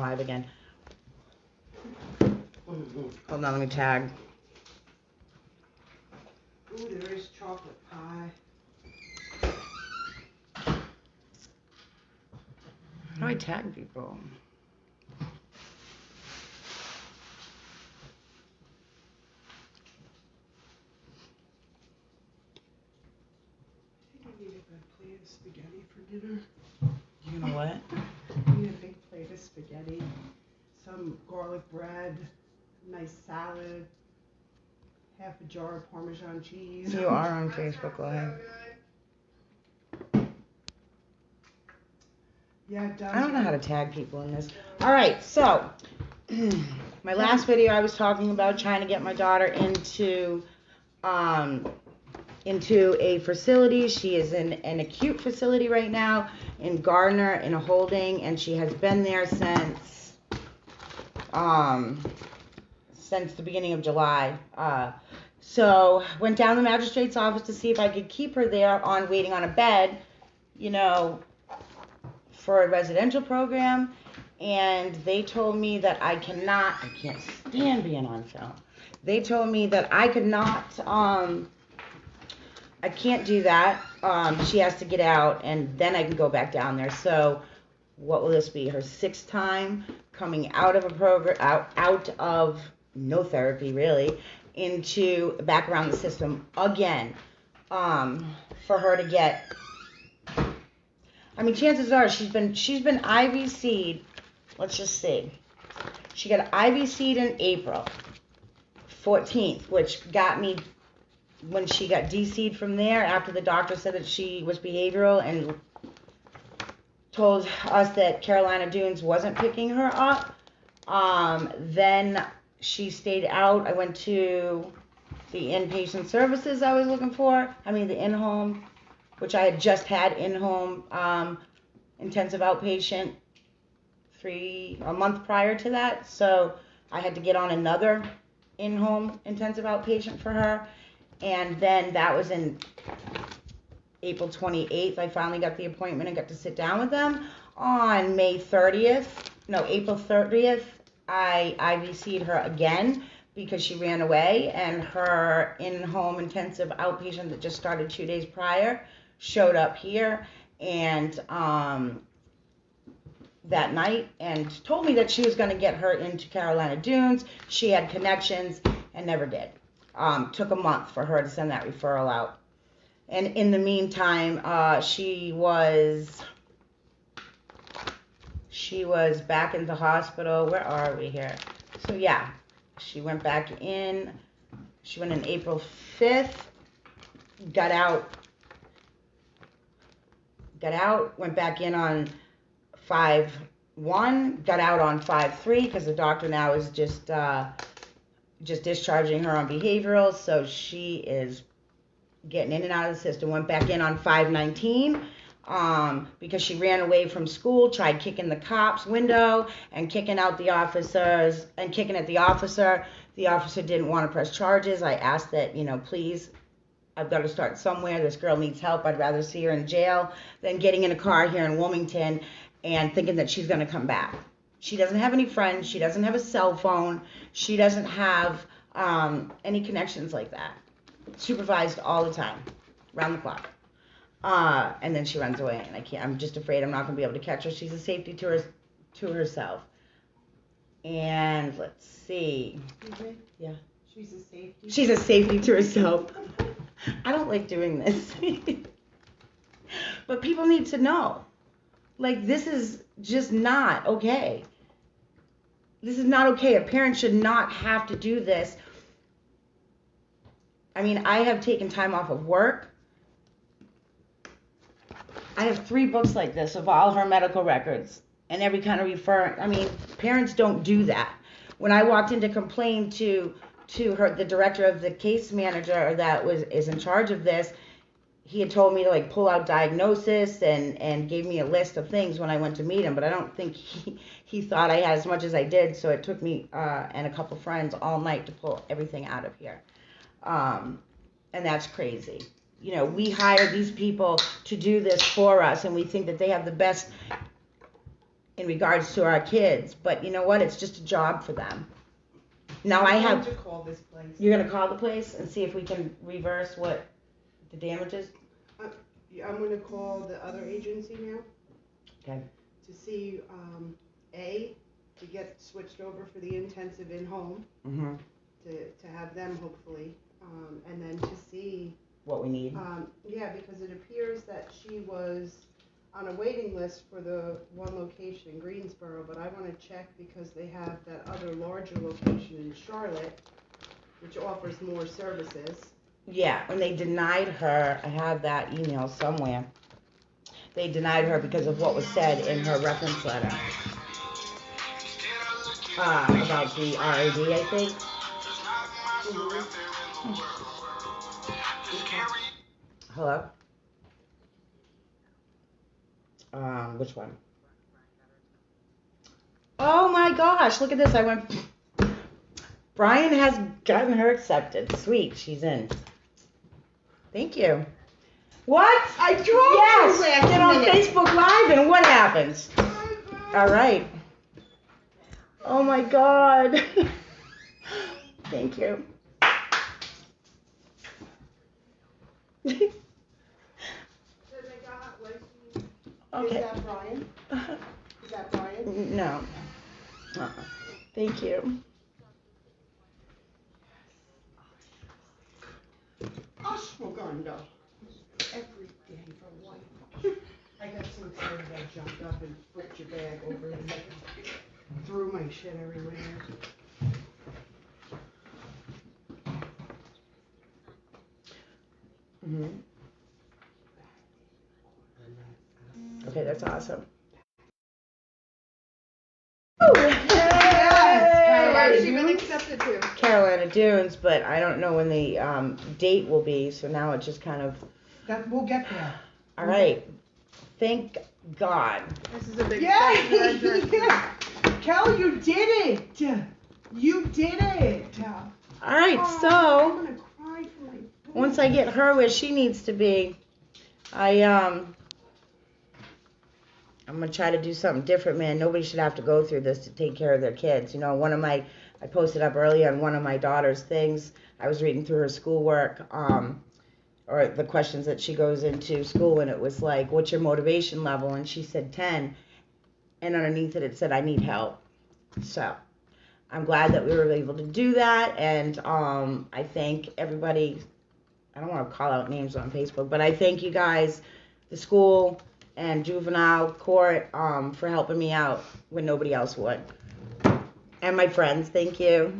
live again. Hold on, let me tag. Ooh, there is chocolate pie. How do I tag people? I think I need a big plate of spaghetti for dinner. You know what? I need a big plate of spaghetti, some garlic bread, nice salad, half a jar of Parmesan cheese. You are on Facebook Live. Yeah, it does. I don't know how to tag people in this. All right, so my last video I was talking about trying to get my daughter into a facility. She is in an acute facility right now in Gardner in a holding, and she has been there since the beginning of July. So went down to the magistrate's office to see if I could keep her there on waiting on a bed, you know, for a residential program, and they told me that I can't stand being on film. They told me that I could not, I can't do that. She has to get out, and then I can go back down there. So what will this be? Her 6th time coming out of a program, out of no therapy really, into back around the system again, for her to get. I mean, chances are she's been IVC'd. Let's just see. She got IVC'd in April 14th, which got me when she got DC'd from there after the doctor said that she was behavioral and told us that Carolina Dunes wasn't picking her up. Then she stayed out. I went to the inpatient services I was looking for. I mean, the in-home, which I had just had in-home intensive outpatient a month prior to that. So I had to get on another in-home intensive outpatient for her. And then that was in April 28th. I finally got the appointment and got to sit down with them. On April 30th, I IVC'd her again because she ran away, and her in-home intensive outpatient that just started 2 days prior showed up here and that night and told me that she was going to get her into Carolina Dunes. She had connections and never did. Took a month for her to send that referral out. And in the meantime, she was back in the hospital. Where are we here? So yeah, she went back in. She went in April 5th, got out, went back in on 5/1, got out on 5/3 because the doctor now is just discharging her on behavioral, so she is getting in and out of the system. Went back in on 5/19 because she ran away from school, tried kicking the cops' window and kicking out the officers and kicking at the officer. The officer didn't want to press charges. I asked that, please, I've got to start somewhere. This girl needs help. I'd rather see her in jail than getting in a car here in Wilmington and thinking that she's going to come back. She doesn't have any friends. She doesn't have a cell phone. She doesn't have any connections like that. Supervised all the time, round the clock. And then she runs away, and I'm just afraid I'm not going to be able to catch her. She's a safety to herself. And let's see. Yeah. She's a safety. She's a safety to herself. I don't like doing this. But people need to know. Like, this is just not okay. This is not okay. A parent should not have to do this. I mean, I have taken time off of work. I have 3 books like this of all her medical records and every kind of I mean, parents don't do that. When I walked in to complain to her, the director of the case manager that is in charge of this, he had told me to pull out diagnosis and gave me a list of things when I went to meet him, but I don't think he thought I had as much as I did, so it took me and a couple friends all night to pull everything out of here. And that's crazy. We hire these people to do this for us, and we think that they have the best in regards to our kids. But you know what? It's just a job for them. Now I'm going to call this place. You're gonna call the place and see if we can reverse what the damage is. I'm going to call the other agency now. Okay. To see, to get switched over for the intensive in-home. Mhm. To have them hopefully, and then to see what we need. Yeah, because it appears that she was on a waiting list for the one location in Greensboro, but I want to check because they have that other larger location in Charlotte, which offers more services. Yeah, and they denied her. I have that email somewhere. They denied her because of what was said in her reference letter about the RAD, I think. Hello? Which one? Oh my gosh, look at this. Brian has gotten her accepted. Sweet, she's in. Thank you. What? I drove you last get on minute. Facebook Live and what happens? All right. Oh my God. Thank you. Okay. Is that Brian? Is that Brian? No. Thank you. Ashwagandha. Every day for life. I got so excited I jumped up and flipped your bag over and threw my shit everywhere. Mm-hmm. Okay, that's awesome. Yes, she been accepted too. Carolina Dunes, but I don't know when the date will be, so now it just kind of... We'll get there. All right. Thank God. This is a big step. Yeah. Kel, you did it. You did it. All right, I'm so gonna cry for my food. once I get her where she needs to be, I'm gonna try to do something different, man. Nobody should have to go through this to take care of their kids. You know, I posted up earlier on one of my daughter's things. I was reading through her schoolwork, or the questions that she goes into school, and it was like, what's your motivation level? And she said 10, and underneath it said, I need help. So I'm glad that we were able to do that, and I thank everybody. I don't want to call out names on Facebook, but I thank you guys, the school and juvenile court, for helping me out when nobody else would. And my friends, thank you.